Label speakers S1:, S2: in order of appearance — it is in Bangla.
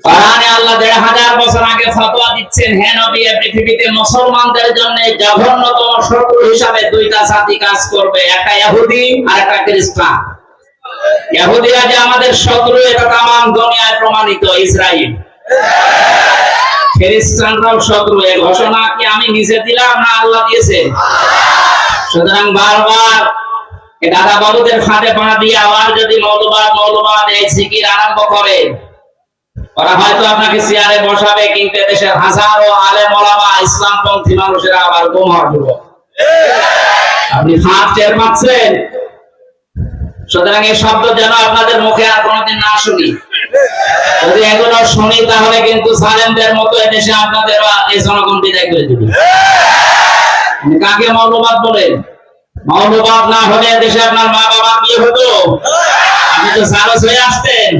S1: কোরআনে আল্লাহ ১৫০০ বছর আগে ফতোয়া দিচ্ছেন, হে নবী, পৃথিবীতে মুসলমানদের জন্য জঘন্যতম শত্রু হিসাবে দুইটা জাতি কাজ করবে, একটা ইহুদি আর একটা খ্রিস্টান। ইহুদিরা যে আমাদের শত্রু এটা তামাম দুনিয়ায় প্রমাণিত, ইসরায়েল। খ্রিস্টানরাও শত্রু। এই ঘোষণা কি আমি নিজে দিলাম না আল্লাহ দিয়েছে? সুতরাং বারবার দাদা বাবুদের ফাঁদে পা দিয়ে আবার যদি মৌলবাদ এই জিকির আরম্ভ করে, ওরা হয়তো আপনাকে চেয়ারে বসাবে, কিন্তু দেশের হাজারো আলেম ওলামা ইসলামপন্থী মানুষেরা আবার গোমর দিব। আপনি ফাঁদ টের পাচ্ছেন? সুতরাং এই শব্দ যেন আপনাদের মুখে আর কোনোদিন না শুনি। যদি এগুলো শুনি তাহলে কিন্তু জালেমদের মতো এদেশে আপনাদের এই জনগণ বিদায় করে দিবে। কাকে মৌলবাদ বলেন? মৌলবাদ না হলে দেশে আপনার মা বাবা বিয়ে হতো? আপনি তো সারস হয়ে আসতেন।